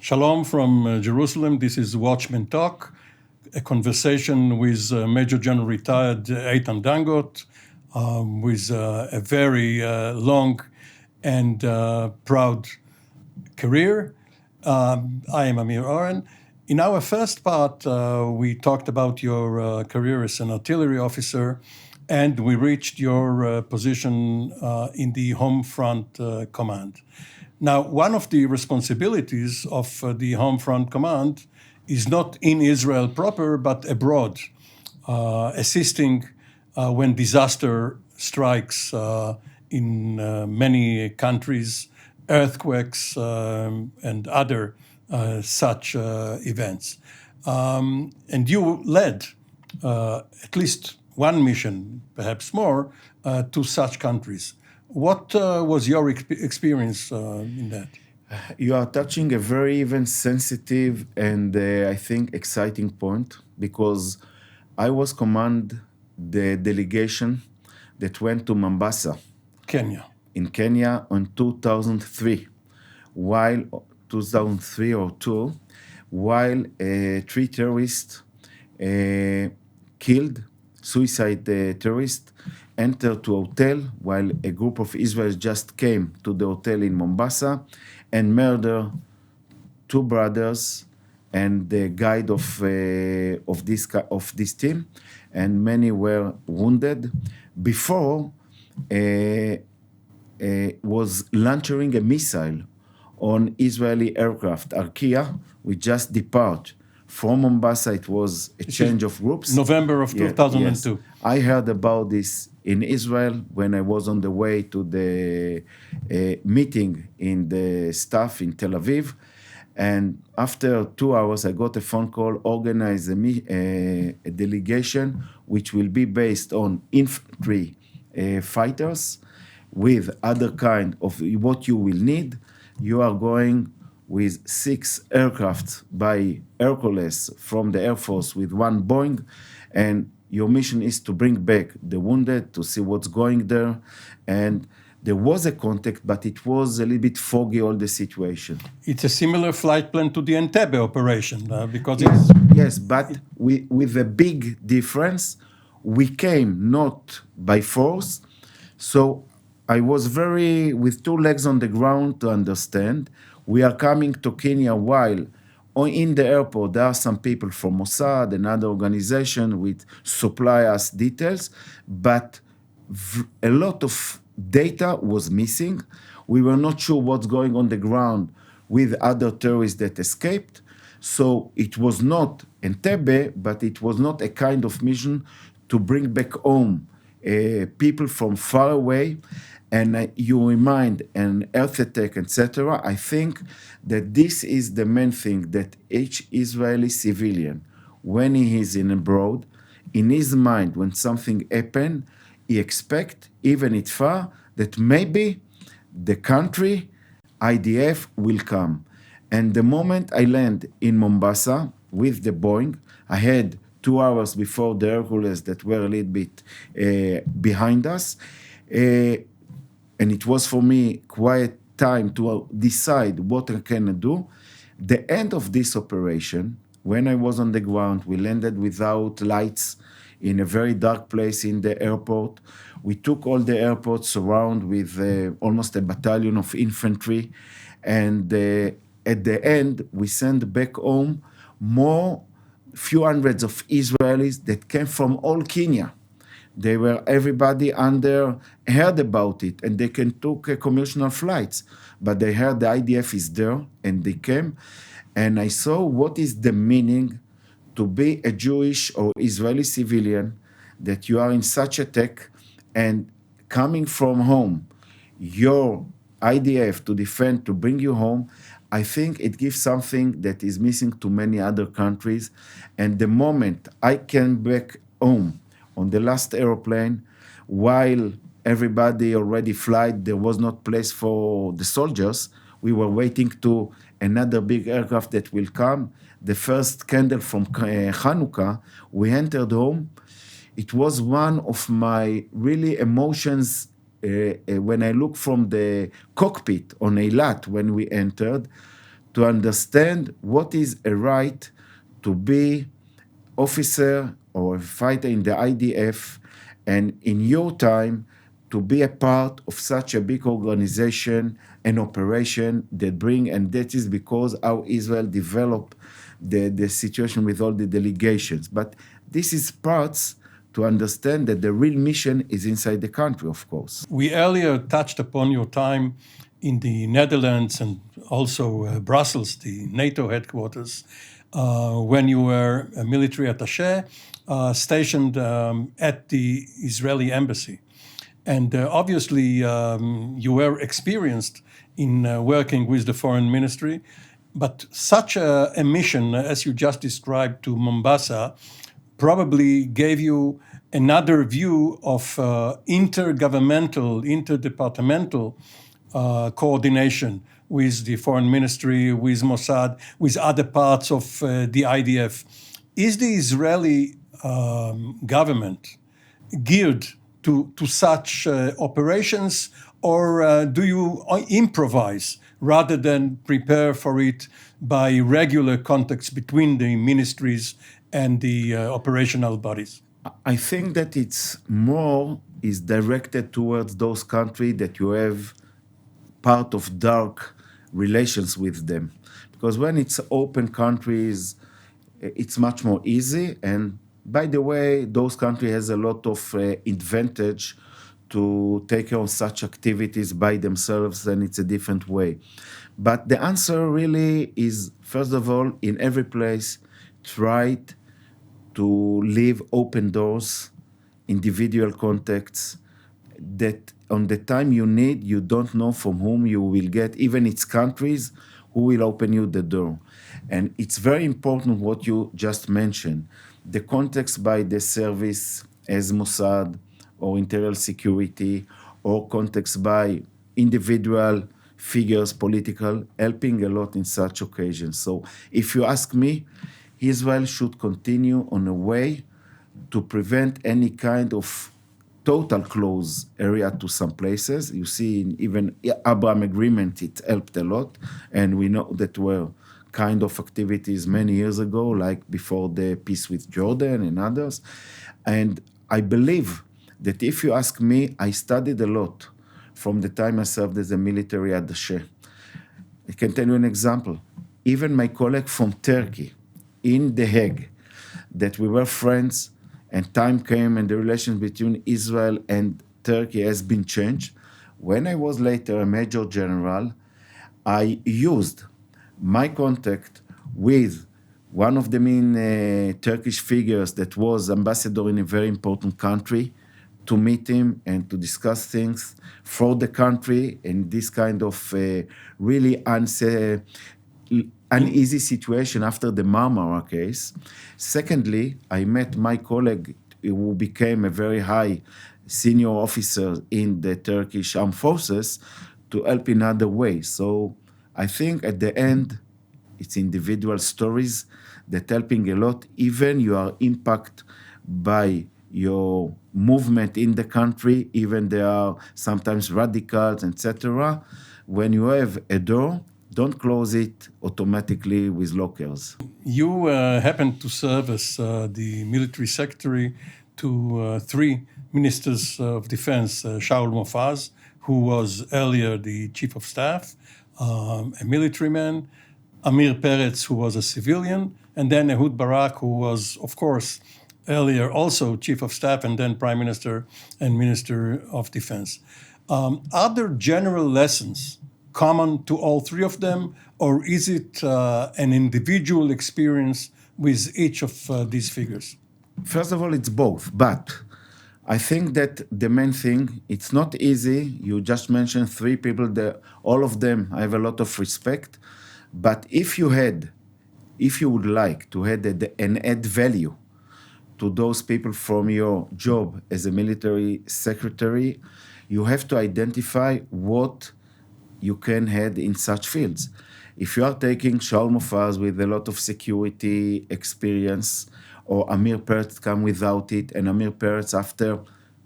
Shalom from Jerusalem. This is Watchmen Talk, a conversation with Major General retired Eitan Dangot, with a very long and proud career. I am Amir Oren. In our first part, we talked about your career as an artillery officer, and we reached your position in the Home Front Command. Now, one of the responsibilities of the Home Front Command is not in Israel proper, but abroad, assisting when disaster strikes in many countries, earthquakes and other such events. And you led at least one mission, perhaps more, to such countries. What was your experience in that? You are touching a very even sensitive and I think exciting point, because I was command the delegation that went to Mombasa, Kenya. In Kenya in 2003, while 2003 or 2, while 3 terrorists killed, suicide terrorists, entered to a hotel while a group of Israelis just came to the hotel in Mombasa and murdered 2 brothers and the guide of this team, and many were wounded. Before was launching a missile on Israeli aircraft, Arkia, we just depart. From Mombasa, it was a change of groups. November of 2002. Yes. I heard about this in Israel when I was on the way to the meeting in the staff in Tel Aviv. And after 2 hours, I got a phone call, organize a delegation which will be based on infantry fighters with other kind of what you will need. You are going with 6 aircraft by Hercules from the Air Force with 1 Boeing, and your mission is to bring back the wounded, to see what's going there. And there was a contact, but it was a little bit foggy, all the situation. It's a similar flight plan to the Entebbe operation, because Yes, but with a big difference. We came not by force, so I was with 2 legs on the ground to understand. We are coming to Kenya while in the airport there are some people from Mossad, another organization, which supply us details, but a lot of data was missing. We were not sure what's going on the ground with other terrorists that escaped. So it was not Entebbe, but it was not a kind of mission to bring back home people from far away. And you remind an earth attack, etc. I think that this is the main thing, that each Israeli civilian, when he is in abroad, in his mind, when something happens, he expects, even if far, that maybe the country, IDF, will come. And the moment I land in Mombasa with the Boeing, I had 2 hours before the Hercules that were a little bit behind us. And it was for me quiet time to decide what I can do. The end of this operation, when I was on the ground, we landed without lights in a very dark place in the airport. We took all the airports around with almost a battalion of infantry. And at the end, we sent back home few hundreds of Israelis that came from all Kenya. They were, everybody heard about it, and they took commercial flights. But they heard the IDF is there, and they came. And I saw what is the meaning to be a Jewish or Israeli civilian, that you are in such attack, and coming from home, your IDF to defend, to bring you home. I think it gives something that is missing to many other countries. And the moment I came back home, on the last airplane, while everybody already flight, there was not place for the soldiers. We were waiting to another big aircraft that will come. The first candle from Hanukkah, we entered home. It was one of my really emotions when I look from the cockpit on Eilat when we entered, to understand what is a right to be officer or a fighter in the IDF, and in your time to be a part of such a big organization and operation that bring, and that is because how Israel developed the situation with all the delegations. But this is parts to understand that the real mission is inside the country, of course. We earlier touched upon your time in the Netherlands and also Brussels, the NATO headquarters, when you were a military attaché stationed at the Israeli embassy. And obviously, you were experienced in working with the foreign ministry, but such a mission, as you just described, to Mombasa, probably gave you another view of intergovernmental, interdepartmental coordination with the foreign ministry, with Mossad, with other parts of the IDF. Is the Israeli government geared to such operations, or do you improvise rather than prepare for it by regular contacts between the ministries and the operational bodies? I think that it's more is directed towards those countries that you have part of dark relations with them. Because when it's open countries, it's much more easy. And by the way, those countries has a lot of advantage to take on such activities by themselves, and it's a different way. But the answer really is, first of all, in every place, try to leave open doors, individual contacts, that on the time you need, you don't know from whom you will get, even its countries, who will open you the door. And it's very important what you just mentioned. The context by the service as Mossad or Interior Security, or context by individual figures, political, helping a lot in such occasions. So if you ask me, Israel should continue on a way to prevent any kind of total close area to some places. You see, in even Abraham Agreement, it helped a lot. And we know that were kind of activities many years ago, like before the peace with Jordan and others. And I believe that if you ask me, I studied a lot from the time I served as a military attaché. I can tell you an example. Even my colleague from Turkey in The Hague, that we were friends, and time came and the relations between Israel and Turkey has been changed. When I was later a major general, I used my contact with one of the main Turkish figures that was ambassador in a very important country to meet him and to discuss things for the country in this kind of really uneasy situation after the Marmara case. Secondly, I met my colleague who became a very high senior officer in the Turkish armed forces to help in other ways. So I think at the end, it's individual stories that helping a lot. Even you are impacted by your movement in the country, even there are sometimes radicals, etc. When you have a door, don't close it automatically with lockers. You happened to serve as the military secretary to three ministers of defense, Shaul Mofaz, who was earlier the chief of staff, a military man, Amir Peretz, who was a civilian, and then Ehud Barak, who was, of course, earlier also chief of staff and then prime minister and minister of defense. Are there general lessons common to all three of them, or is it an individual experience with each of these figures? First of all, it's both, but I think that the main thing, it's not easy. You just mentioned three people, all of them I have a lot of respect, but if you would like to add an add value to those people from your job as a military secretary, you have to identify what you can add in such fields. If you are taking Shaul Mofaz with a lot of security experience, or Amir Peretz come without it, and Amir Peretz after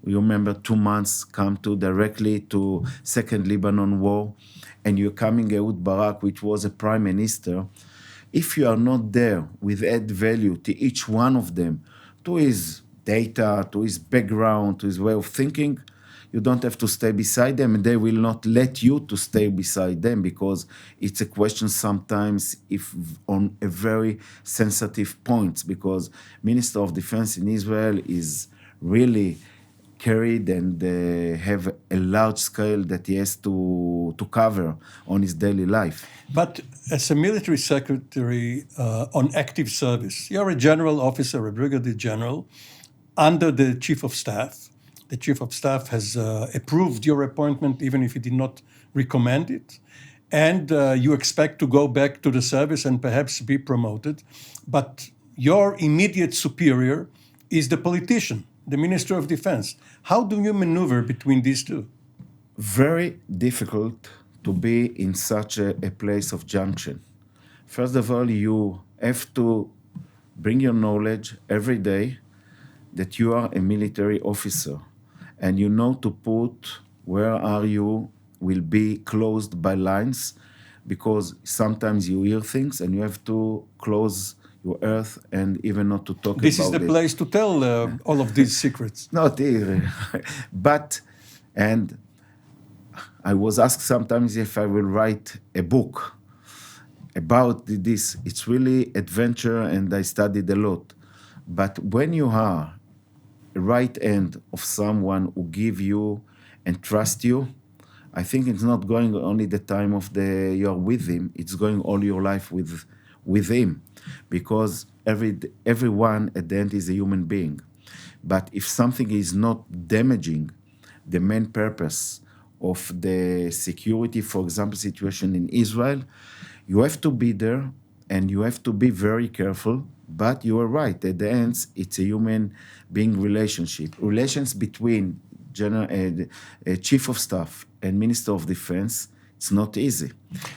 You remember 2 months come to directly to Second Lebanon War, and you're coming Ehud Barak, which was a prime minister. If you are not there with add value to each one of them, to his data, to his background, to his way of thinking, you don't have to stay beside them, and they will not let you to stay beside them, because it's a question sometimes if on a very sensitive points, because Minister of Defense in Israel is really carried and have a large scale that he has to cover on his daily life. But as a military secretary on active service, you're a general officer, a brigadier general, under the chief of staff. The chief of staff has approved your appointment, even if he did not recommend it. And you expect to go back to the service and perhaps be promoted. But your immediate superior is the politician, the Minister of Defense. How do you maneuver between these two? Very difficult to be in such a place of junction. First of all, you have to bring your knowledge every day that you are a military officer, and you know to put where are you will be closed by lines, because sometimes you hear things and you have to close your earth and even not to talk This about it. is the place to tell all of these secrets. Not here. But, and I was asked sometimes if I will write a book about this. It's really adventure, and I studied a lot. But when you are a right hand of someone who give you and trust you, I think it's not going only the time of you're with him, it's going all your life with him. Because everyone at the end is a human being. But if something is not damaging the main purpose of the security, for example, situation in Israel, you have to be there and you have to be very careful. But you are right, at the end, it's a human being relationship. Relations between Chief of Staff and Minister of Defense, it's not easy.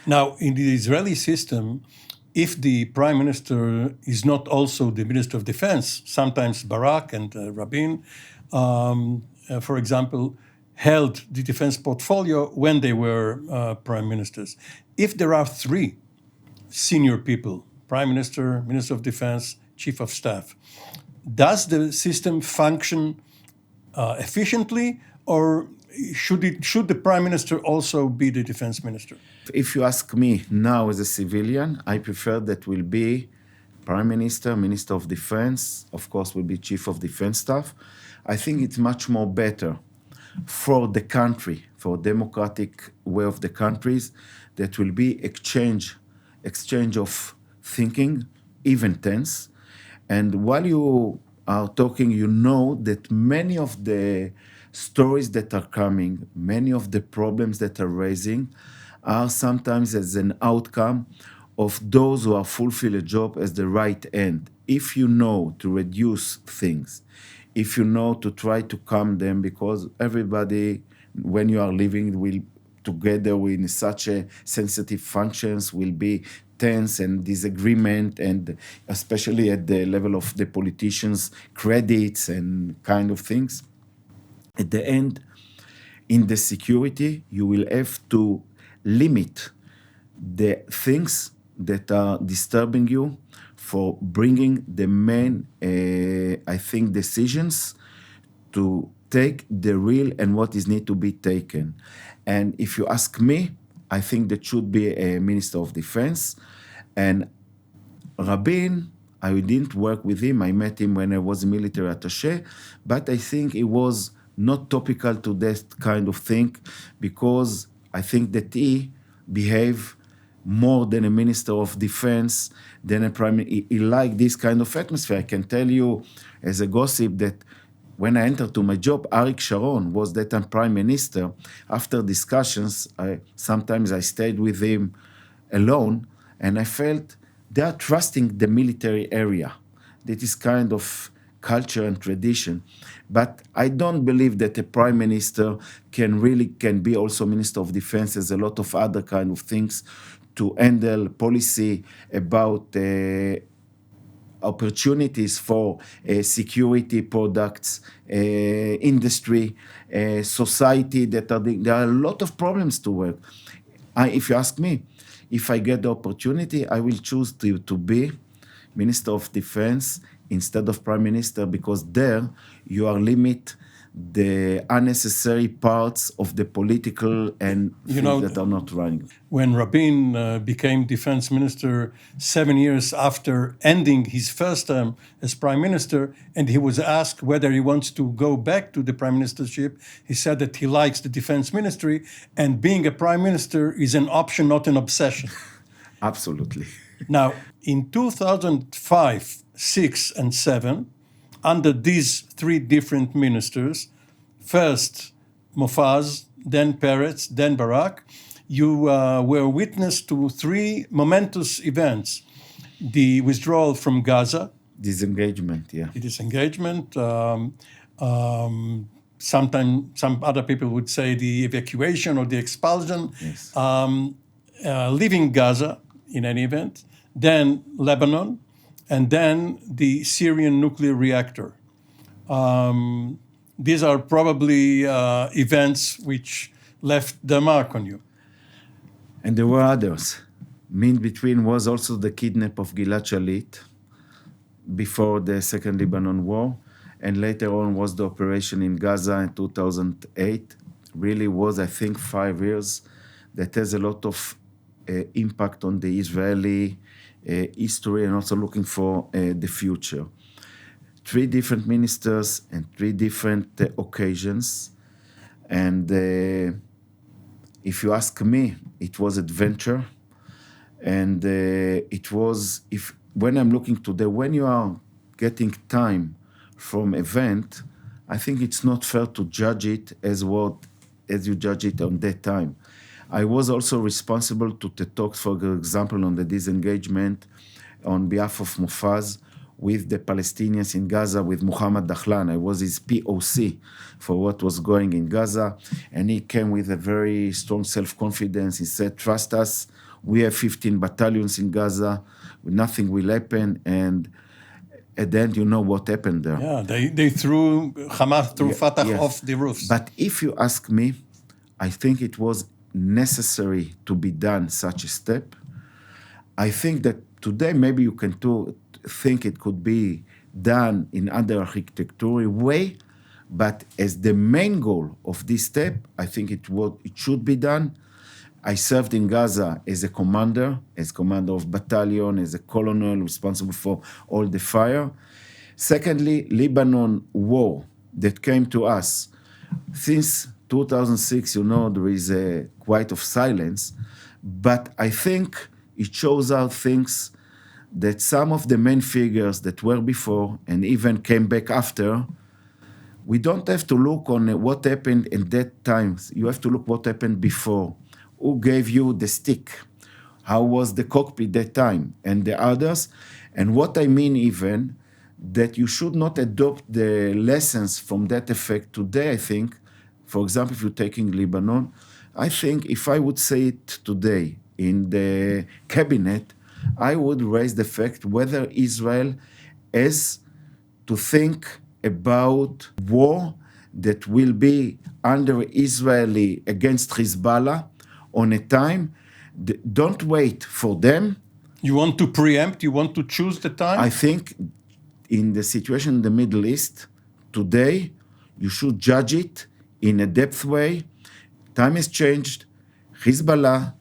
Now, in the Israeli system, if the prime minister is not also the Minister of Defense, sometimes Barak and Rabin, for example, held the defense portfolio when they were prime ministers. If there are three senior people, prime minister, Minister of Defense, Chief of Staff, does the system function efficiently, or should the prime minister also be the defense minister? If you ask me now as a civilian, I prefer that will be prime minister, Minister of Defense, of course will be Chief of Defense Staff. I think it's much more better for the country, for democratic way of the countries, that will be exchange of thinking, even tense. And while you are talking, you know that many of the stories that are coming, many of the problems that are raising, are sometimes as an outcome of those who are fulfill a job as the right end. If you know to reduce things, if you know to try to calm them, because everybody, when you are living will together in such a sensitive functions, will be tense and disagreement, and especially at the level of the politicians, credits and kind of things. At the end, in the security, you will have to limit the things that are disturbing you for bringing the main, I think, decisions to take the real and what is need to be taken. And if you ask me, I think that should be a Minister of Defense. And Rabin, I didn't work with him. I met him when I was a military attaché, but I think it was not topical to that kind of thing, because I think that he behaved more than a Minister of Defense, than a prime minister. He liked this kind of atmosphere. I can tell you as a gossip that when I entered to my job, Arik Sharon was that time prime minister. After discussions, sometimes I stayed with him alone, and I felt they are trusting the military area. That is kind of culture and tradition. But I don't believe that a prime minister can be also Minister of Defense, as a lot of other kind of things, to handle policy about opportunities for security products, industry, society. There are a lot of problems to work. If you ask me, if I get the opportunity, I will choose to be Minister of Defense instead of Prime Minister, because there you are limit the unnecessary parts of the political and things that are not running. When Rabin became defense minister 7 years after ending his first term as prime minister, and he was asked whether he wants to go back to the prime ministership, he said that he likes the defense ministry, and being a prime minister is an option, not an obsession. Absolutely. Now, in 2005, 6, and 7, under these three different ministers, first Mofaz, then Peretz, then Barak, you were witness to three momentous events. The withdrawal from Gaza. Disengagement, yeah. The disengagement. Sometimes some other people would say the evacuation or the expulsion. Yes. Leaving Gaza, in any event. Then Lebanon. And then the Syrian nuclear reactor. These are probably events which left their mark on you. And there were others. In between was also the kidnap of Gilad Shalit before the Second Lebanon War. And later on was the operation in Gaza in 2008. Really was, I think, 5 years that has a lot of impact on the Israeli history and also looking for the future. Three different ministers and three different occasions. And if you ask me, it was adventure. And it was, when I'm looking today, when you are getting time from event, I think it's not fair to judge it as you judge it on that time. I was also responsible to the talks, for example, on the disengagement on behalf of Mofaz with the Palestinians in Gaza, with Muhammad Dahlan. I was his POC for what was going in Gaza, and he came with a very strong self-confidence. He said, trust us, we have 15 battalions in Gaza, nothing will happen, and at the end, you know what happened there. Yeah, Hamas threw Fatah off the roofs. But if you ask me, I think it was necessary to be done such a step. I think that today maybe you can think it could be done in other architectural way, but as the main goal of this step, I think it should be done. I served in Gaza as commander of battalion, as a colonel responsible for all the fire. Secondly, Lebanon war that came to us since 2006, there is quite of silence, but I think it shows out things that some of the main figures that were before and even came back after, we don't have to look on what happened in that time. You have to look what happened before. Who gave you the stick? How was the cockpit that time? And the others. And what I mean even, that you should not adopt the lessons from that effect today, I think. For example, if you're taking Lebanon, I think if I would say it today in the cabinet, I would raise the fact whether Israel has to think about war that will be under Israeli against Hezbollah on a time. Don't wait for them. You want to preempt? You want to choose the time? I think in the situation in the Middle East today, you should judge it in a depth way. Time has changed. Hezbollah,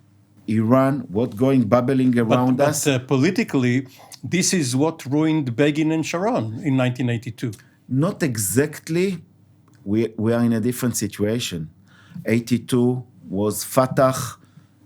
Iran, what's bubbling around us. But politically, this is what ruined Begin and Sharon in 1982. Not exactly. We are in a different situation. 82 was Fatah,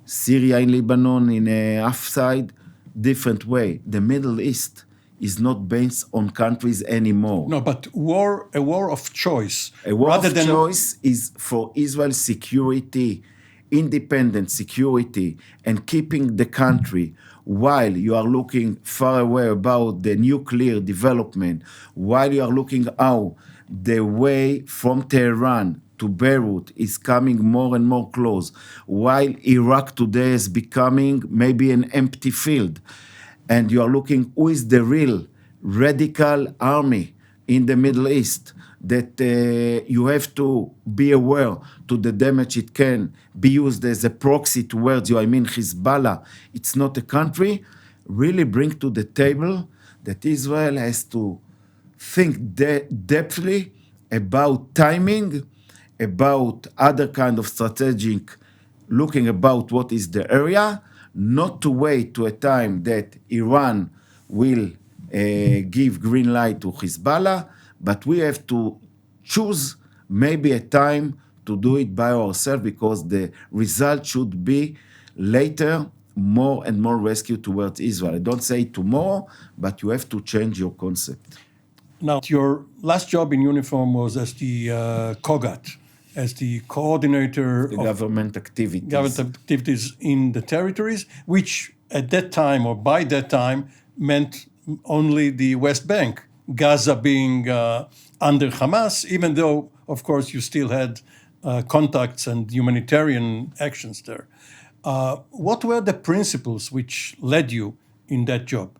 Syria in Lebanon in a half side, different way. The Middle East is not based on countries anymore. No, but a war of choice. A war of choice is for Israel's security, independent security, and keeping the country while you are looking far away about the nuclear development, while you are looking how the way from Tehran to Beirut is coming more and more close, while Iraq today is becoming maybe an empty field. And you are looking who is the real radical army in the Middle East that you have to be aware to the damage it can be used as a proxy towards you. I mean, Hezbollah, it's not a country, really bring to the table that Israel has to think depthly about timing, about other kind of strategic, looking about what is the area, not to wait to a time that Iran will give green light to Hezbollah, but we have to choose maybe a time to do it by ourselves, because the result should be later more and more rescue towards Israel. I don't say tomorrow, but you have to change your concept. Now, your last job in uniform was as the COGAT, as the coordinator The of government activities. government activities in the territories, which at that time or by that time meant only the West Bank, Gaza being under Hamas, even though, of course, you still had contacts and humanitarian actions there. What were the principles which led you in that job?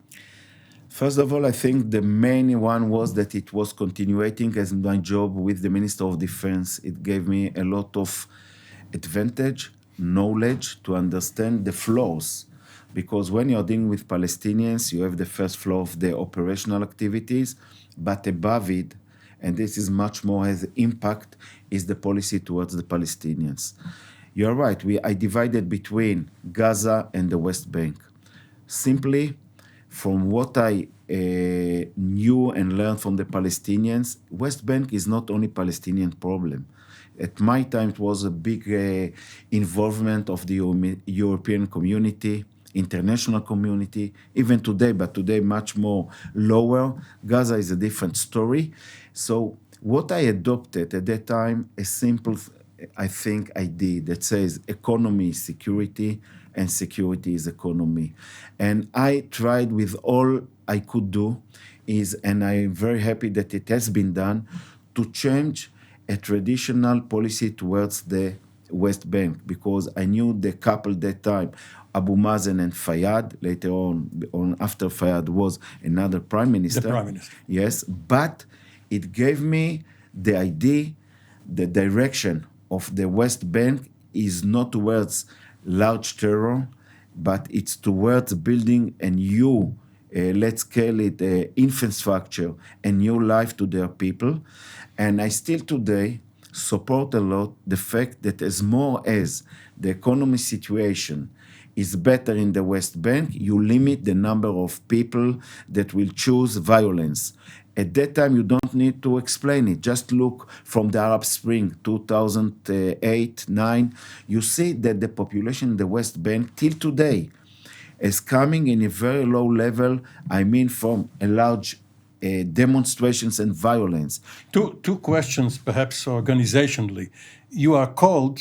First of all, I think the main one was that it was continuing as my job with the Minister of Defense. It gave me a lot of advantage, knowledge to understand the flaws. Because when you're dealing with Palestinians, you have the first floor of the operational activities, but above it, and this is much more has impact, is the policy towards the Palestinians. You're right, I divided between Gaza and the West Bank. Simply, from what I knew and learned from the Palestinians, West Bank is not only Palestinian problem. At my time, it was a big involvement of the European community, international community, even today, but today much more lower. Gaza is a different story. So what I adopted at that time, a simple, I think, idea that says economy is security and security is economy. And I tried with all I could do and I'm very happy that it has been done, to change a traditional policy towards the West Bank, because I knew the couple that time, Abu Mazen and Fayyad, later on after Fayyad was another prime minister. The prime minister. Yes, but it gave me the idea, the direction of the West Bank is not towards large terror, but it's towards building a new, let's call it infrastructure, a new life to their people. And I still today support a lot the fact that as more as the economic situation is better in the West Bank, you limit the number of people that will choose violence. At that time, you don't need to explain it. Just look from the Arab Spring, 2008-9. You see that the population in the West Bank till today is coming in a very low level. I mean, from a large demonstrations and violence. Two questions, perhaps organizationally. You were called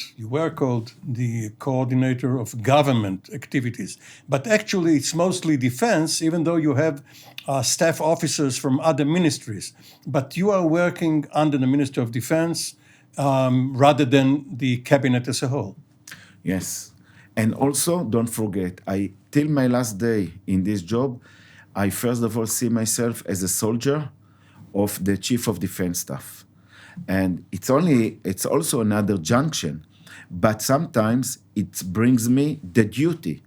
the coordinator of government activities, but actually it's mostly defense, even though you have staff officers from other ministries. But you are working under the Minister of Defense rather than the cabinet as a whole. Yes. And also, don't forget, till my last day in this job, I first of all see myself as a soldier of the Chief of Defense Staff. And it's also another junction, but sometimes it brings me the duty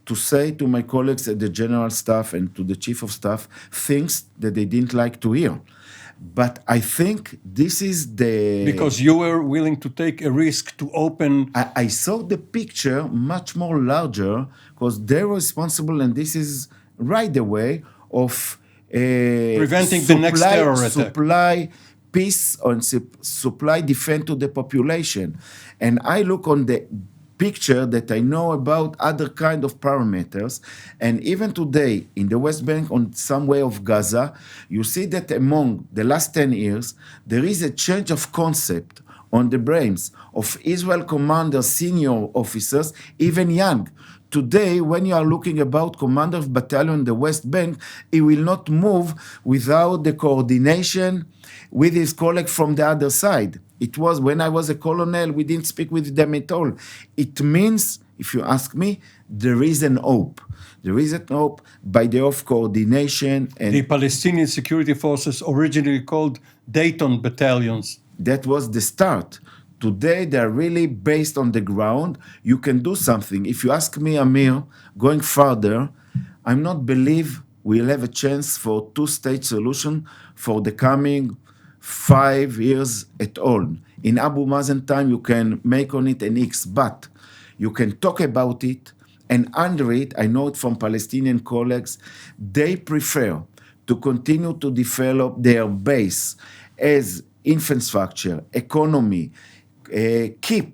to say to my colleagues at the General Staff and to the Chief of Staff things that they didn't like to hear. But I think this is Because you were willing to take a risk to open... I saw the picture much more larger, because they're responsible, and this is right away, of preventing the next terror attack. Supply peace and supply defense to the population. And I look on the picture that I know about other kind of parameters, and even today in the West Bank, on some way of Gaza, you see that among the last 10 years, there is a change of concept on the brains of Israel commanders, senior officers, even young. Today, when you are looking about commander of battalion in the West Bank, he will not move without the coordination with his colleague from the other side. It was when I was a colonel, we didn't speak with them at all. It means if you ask me, there is an hope. There is an hope by the of coordination. And the Palestinian security forces, originally called Dayton battalions. That was the start. Today, they're really based on the ground. You can do something. If you ask me, Amir, going further, I'm not believe we'll have a chance for two-state solution for the coming 5 years at all. In Abu Mazen time, you can make on it an X, but you can talk about it, and under it, I know it from Palestinian colleagues, they prefer to continue to develop their base as infrastructure, economy, keep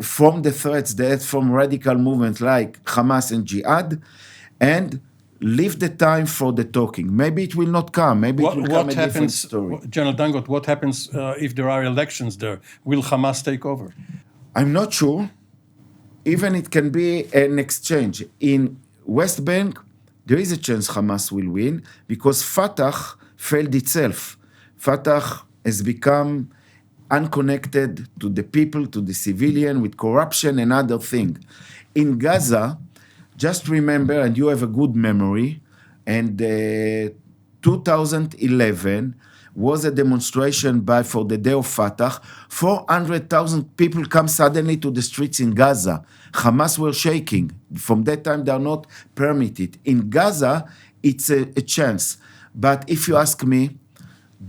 from the threats that from radical movements like Hamas and Jihad, and leave the time for the talking. Maybe it will not come. Maybe it will come a different story. General Dangot, what happens if there are elections there? Will Hamas take over? I'm not sure. Even it can be an exchange. In West Bank, there is a chance Hamas will win because Fatah failed itself. Fatah has become unconnected to the people, to the civilian, with corruption and other things. In Gaza, just remember, and you have a good memory, and 2011 was a demonstration for the day of Fatah. 400,000 people come suddenly to the streets in Gaza. Hamas were shaking. From that time, they are not permitted. In Gaza, it's a chance. But if you ask me,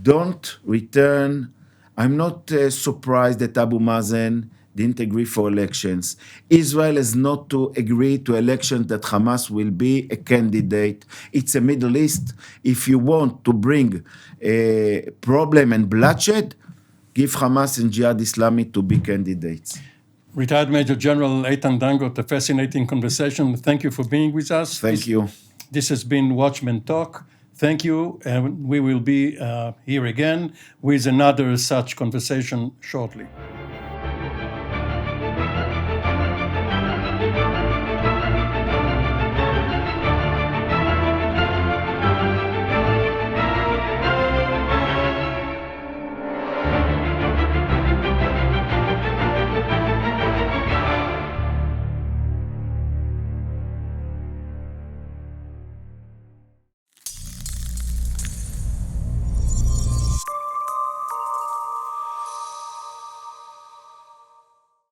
don't return. I'm not surprised that Abu Mazen didn't agree for elections. Israel has not to agree to elections that Hamas will be a candidate. It's a Middle East. If you want to bring a problem and bloodshed, give Hamas and Jihad Islami to be candidates. Retired Major General Eitan Dangot, a fascinating conversation. Thank you for being with us. Thank you. This has been Watchmen Talk. Thank you, and we will be here again with another such conversation shortly.